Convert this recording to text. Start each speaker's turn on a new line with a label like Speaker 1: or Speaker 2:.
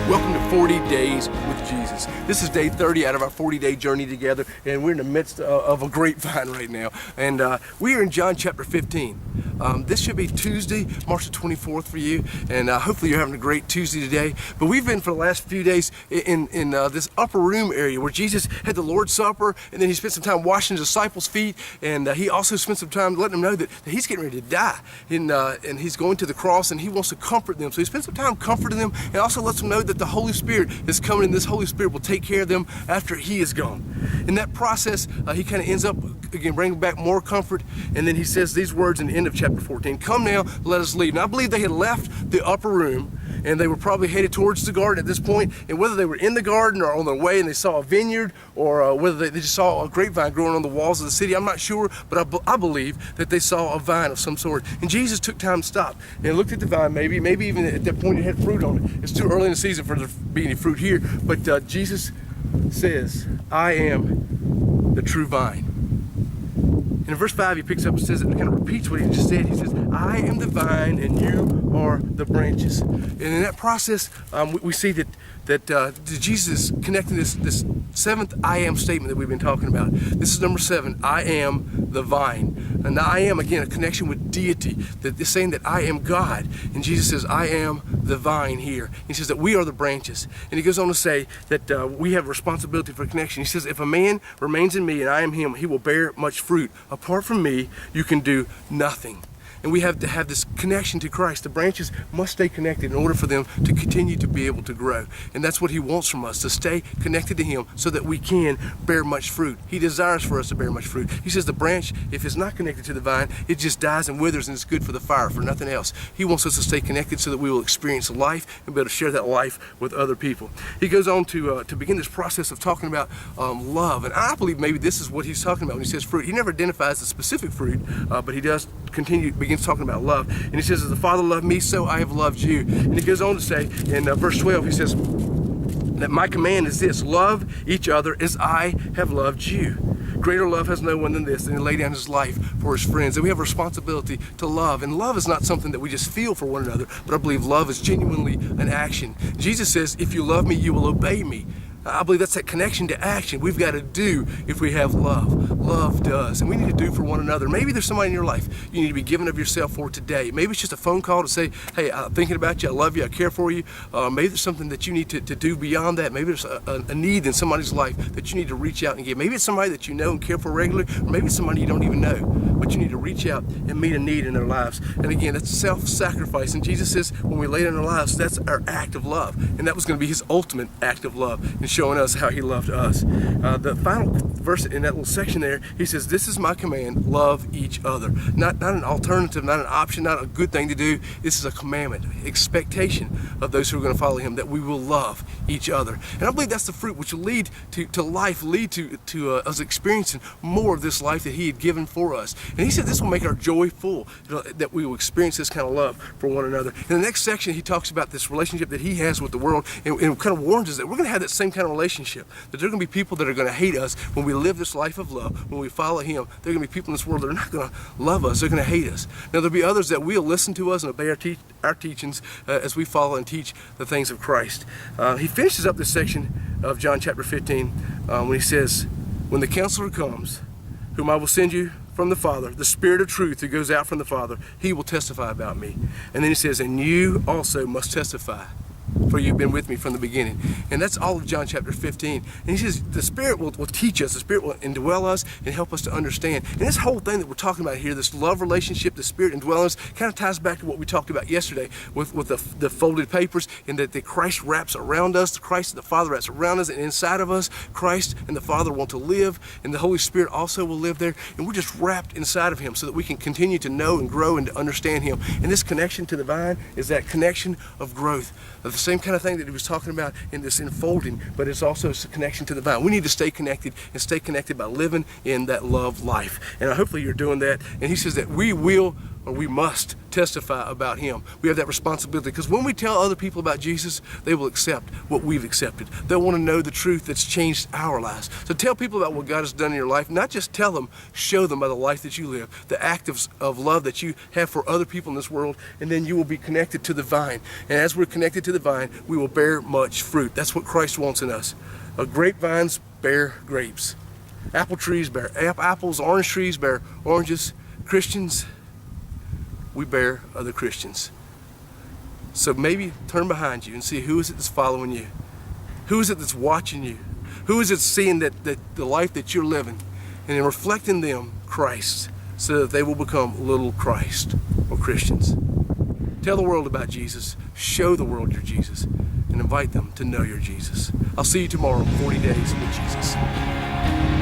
Speaker 1: Welcome to 40 Days with Jesus. This is day 30 out of our 40-day journey together, and we're in the midst of a grapevine right now. And we are in John chapter 15. This should be Tuesday, March the 24th for you, and hopefully you're having a great Tuesday today. But we've been for the last few days in this upper room area where Jesus had the Lord's Supper, and then he spent some time washing his disciples' feet, and he also spent some time letting them know that he's getting ready to die, and he's going to the cross, and he wants to comfort them. So he spent some time comforting them, and also lets them know that the Holy Spirit is coming, and this Holy Spirit will take care of them after he is gone. In that process, he kind of ends up, again, bringing back more comfort, and then he says these words in the end of chapter 14, "Come now, let us leave." Now, I believe they had left the upper room, and they were probably headed towards the garden at this point, and whether they were in the garden or on their way and they saw a vineyard, or whether they just saw a grapevine growing on the walls of the city, I'm not sure, but I believe that they saw a vine of some sort. And Jesus took time to stop and looked at the vine, maybe even at that point it had fruit on it. It's too early in the season for there to be any fruit here, but Jesus says, "I am the true vine." And in verse 5, he picks up and says, it kind of repeats what he just said. He says, "I am the vine and you are the branches." And in that process, we see that Jesus is connecting this seventh I am statement that we've been talking about. This is number 7, I am the vine. And I am, again, a connection with deity, that is saying that I am God. And Jesus says, "I am the vine" here. He says that we are the branches. And he goes on to say that we have responsibility for connection. He says, "If a man remains in me and I am him, he will bear much fruit. Apart from me, you can do nothing." And we have to have this connection to Christ. The branches must stay connected in order for them to continue to be able to grow. And that's what he wants from us, to stay connected to him so that we can bear much fruit. He desires for us to bear much fruit. He says the branch, if it's not connected to the vine, it just dies and withers, and it's good for the fire, for nothing else. He wants us to stay connected so that we will experience life and be able to share that life with other people. He goes on to begin this process of talking about love. And I believe maybe this is what he's talking about when he says fruit. He never identifies the specific fruit, but he does begins talking about love. And he says, "As the Father loved me, so I have loved you." And he goes on to say in verse 12, he says that my command is this: love each other as I have loved you. Greater love has no one than this, and he laid down his life for his friends. And we have a responsibility to love. And love is not something that we just feel for one another, but I believe love is genuinely an action. Jesus says, "If you love me, you will obey me." I believe that's that connection to action we've got to do if we have love. Love does. And we need to do for one another. Maybe there's somebody in your life you need to be giving of yourself for today. Maybe it's just a phone call to say, "Hey, I'm thinking about you. I love you. I care for you." Maybe there's something that you need to do beyond that. Maybe there's a need in somebody's life that you need to reach out and give. Maybe it's somebody that you know and care for regularly, or maybe it's somebody you don't even know, but you need to reach out and meet a need in their lives. And again, that's self-sacrifice. And Jesus says when we lay down our lives, that's our act of love. And that was going to be his ultimate act of love in showing us how he loved us. The final verse in that little section there, he says, "This is my command, love each other." Not an alternative, not an option, not a good thing to do. This is a commandment, expectation of those who are going to follow him, that we will love each other. And I believe that's the fruit which will lead to life, lead to us experiencing more of this life that he had given for us. And he said this will make our joy full, that we will experience this kind of love for one another. In the next section, he talks about this relationship that he has with the world, and kind of warns us that we're going to have that same kind of relationship. That there are going to be people that are going to hate us when we live this life of love, when we follow him. There are going to be people in this world that are not going to love us. They're going to hate us. Now, there'll be others that will listen to us and obey our teachings as we follow and teach the things of Christ. He finishes up this section of John chapter 15 when he says, "When the Counselor comes, whom I will send you from the Father, the Spirit of truth who goes out from the Father, he will testify about me." And then he says, "And you also must testify, for you've been with me from the beginning." And that's all of John chapter 15. And he says the Spirit will teach us, the Spirit will indwell us and help us to understand. And this whole thing that we're talking about here, this love relationship, the Spirit indwelling us, kind of ties back to what we talked about yesterday with the folded papers, and that the Christ wraps around us, the Christ and the Father wraps around us, and inside of us, Christ and the Father want to live, and the Holy Spirit also will live there, and we're just wrapped inside of him so that we can continue to know and grow and to understand him. And this connection to the vine is that connection of growth, of the same kind of thing that he was talking about in this enfolding, but it's also a connection to the vine. We need to stay connected, and stay connected by living in that love life. And hopefully you're doing that. And he says that we will or we must testify about him. We have that responsibility, because when we tell other people about Jesus, they will accept what we've accepted. They'll want to know the truth that's changed our lives. So tell people about what God has done in your life. Not just tell them, show them by the life that you live, the act of love that you have for other people in this world, and then you will be connected to the vine. And as we're connected to the vine, we will bear much fruit. That's what Christ wants in us. Grapevines bear grapes. Apple trees bear apples. Orange trees bear oranges. Christians, we bear other Christians. So maybe turn behind you and see who is it that's following you. Who is it that's watching you? Who is it seeing that the life that you're living, and then reflecting them Christ, so that they will become little Christ or Christians. Tell the world about Jesus. Show the world your Jesus, and invite them to know your Jesus. I'll see you tomorrow, 40 Days with Jesus.